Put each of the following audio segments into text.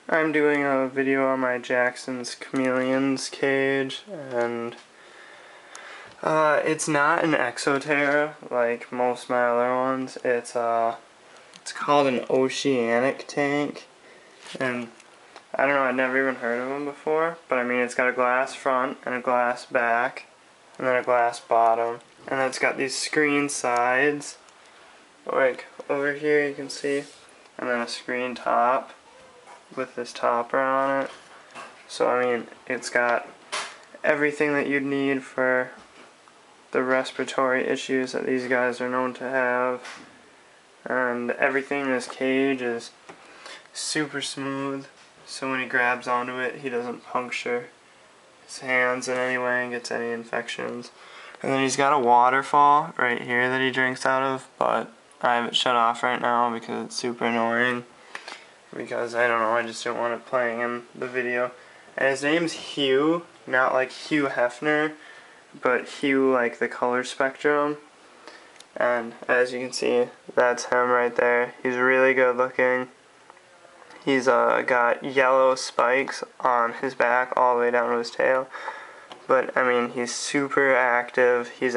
I'm doing a video on my Jackson's Chameleon's cage, and it's not an Exoterra like most of my other ones. It's called an oceanic tank, and I don't know, I'd never even heard of them before, but I mean it's got a glass front and a glass back, and then a glass bottom, and then it's got these screen sides, like over here you can see, and then a screen top with this topper on it. So I mean, it's got everything that you'd need for the respiratory issues that these guys are known to have, and everything in this cage is super smooth, so when he grabs onto it he doesn't puncture his hands in any way and gets any infections. And then he's got a waterfall right here that he drinks out of, but I have it shut off right now because it's super annoying, because I don't know, I just don't want it playing in the video. And his name's Hugh, not like Hugh Hefner, but Hugh like the color spectrum. And as you can see, that's him right there. He's really good looking. He's got yellow spikes on his back all the way down to his tail. But I mean, he's super active. He's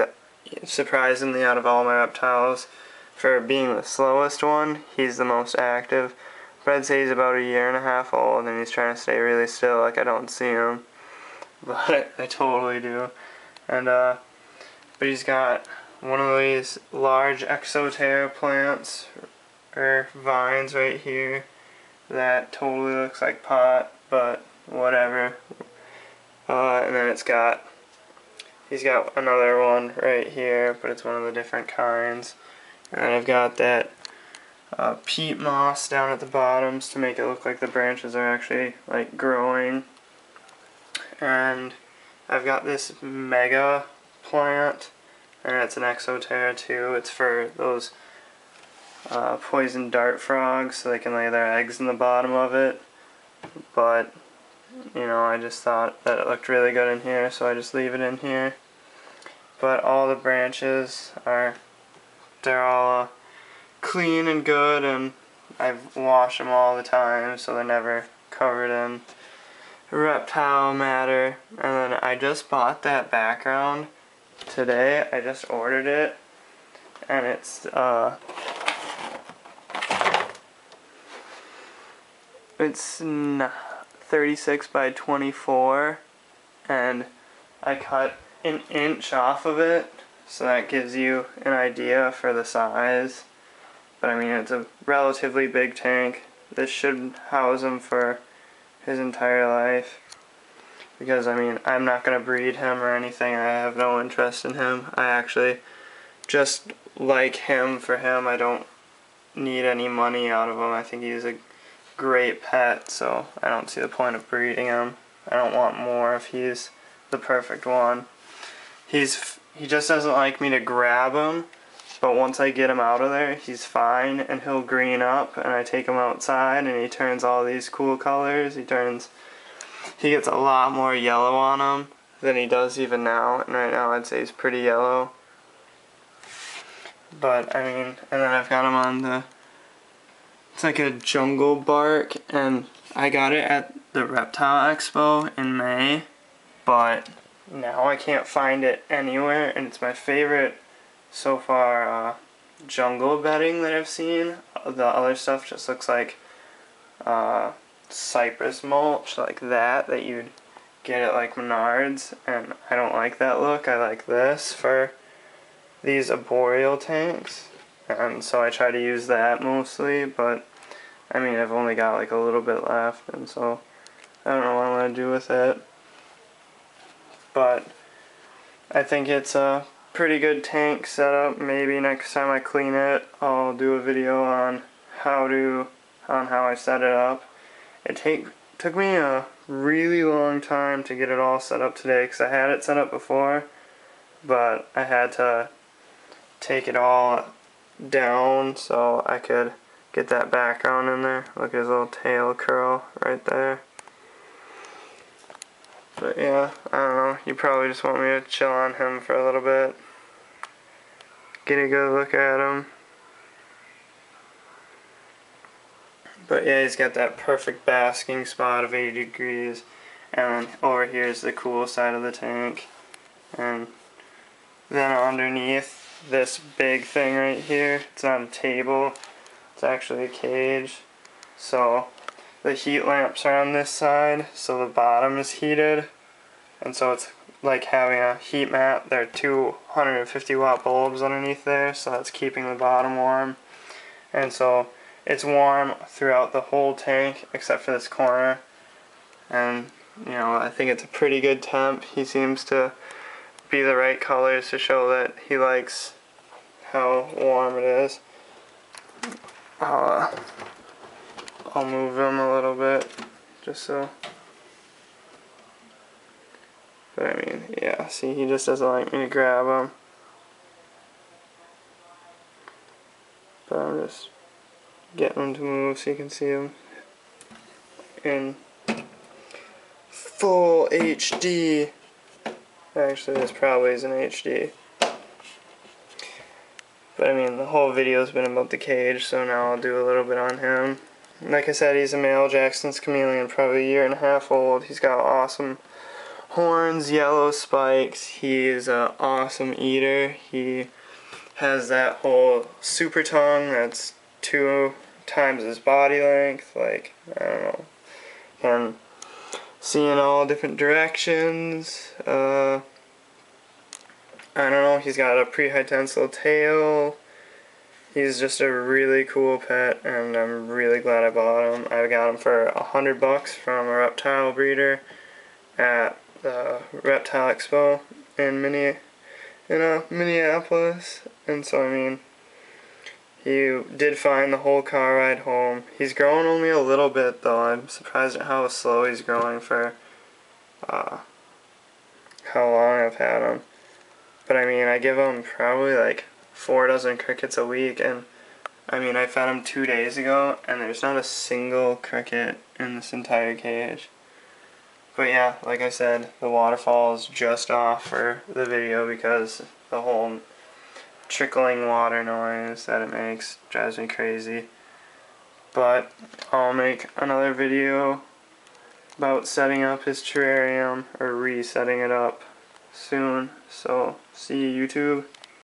surprisingly, out of all my reptiles, for being the slowest one, he's the most active. But I'd say he's about 1.5 years old, and he's trying to stay really still, like I don't see him. But I totally do. And but he's got one of these large Exoterra plants, or vines right here, that totally looks like pot, but whatever. And then he's got another one right here, but it's one of the different kinds. And I've got that peat moss down at the bottoms to make it look like the branches are actually like growing. And I've got this mega plant, and it's an Exoterra too. It's for those poison dart frogs, so they can lay their eggs in the bottom of it. But you know, I just thought that it looked really good in here, so I just leave it in here. But all the branches they're all clean and good, and I've washed them all the time, so they're never covered in reptile matter. And then I just bought that background today. I just ordered it, and it's 36 by 24, and I cut 1 inch off of it, so that gives you an idea for the size. But I mean, it's a relatively big tank. This should house him for his entire life, because I mean, I'm not going to breed him or anything. I have no interest in him. I actually just like him for him. I don't need any money out of him. I think he's a great pet, so I don't see the point of breeding him. I don't want more if he's the perfect one. He just doesn't like me to grab him, but once I get him out of there, he's fine, and he'll green up, and I take him outside, and he turns all these cool colors. He gets a lot more yellow on him than he does even now, and right now I'd say he's pretty yellow. But I mean, and then I've got him on it's like a jungle bark, and I got it at the Reptile Expo in May, but now I can't find it anywhere, and it's my favorite so far jungle bedding that I've seen. The other stuff just looks like cypress mulch, like that you'd get at like Menards, and I don't like that look. I like this for these arboreal tanks, and so I try to use that mostly, but I mean, I've only got like a little bit left, and so I don't know what I'm going to do with it. But I think it's a pretty good tank setup. Maybe next time I clean it, I'll do a video on how I set it up. It took me a really long time to get it all set up today, because I had it set up before, but I had to take it all down so I could get that background in there. Look at his little tail curl right there. But yeah, I don't know, you probably just want me to chill on him for a little bit, get a good look at him. But But yeah, he's got that perfect basking spot of 80 degrees. And over here is the cool side of the tank. And then underneath this big thing right here, it's not a table, it's actually a cage. So the heat lamps are on this side, so the bottom is heated. And so it's like having a heat mat. There are 250 watt bulbs underneath there, so that's keeping the bottom warm. And so it's warm throughout the whole tank except for this corner. And you know, I think it's a pretty good temp. He seems to be the right colors to show that he likes how warm it is. I'll move him a little bit just so. But I mean, yeah, see, he just doesn't like me to grab him. But I'm just getting him to move so you can see him in full HD. Actually, this probably isn't HD. But I mean, the whole video's been about the cage, so now I'll do a little bit on him. Like I said, he's a male Jackson's Chameleon, probably a 1.5 years old. He's got awesome horns, yellow spikes. He is an awesome eater. He has that whole super tongue that's 2 times his body length. Like, I don't know. Can see in all different directions. I don't know, he's got a pretty high tensile tail. He's just a really cool pet, and I'm really glad I bought him. I got him for $100 from a reptile breeder at the Reptile Expo in Minneapolis. And so, I mean, he did find the whole car ride home. He's growing only a little bit, though. I'm surprised at how slow he's growing for how long I've had him. But I mean, I give him probably like 4 dozen crickets a week, and I mean, I fed him 2 days ago, and there's not a single cricket in this entire cage. But yeah, like I said, the waterfall is just off for the video because the whole trickling water noise that it makes drives me crazy. But I'll make another video about setting up his terrarium, or resetting it up soon. So, see you, YouTube.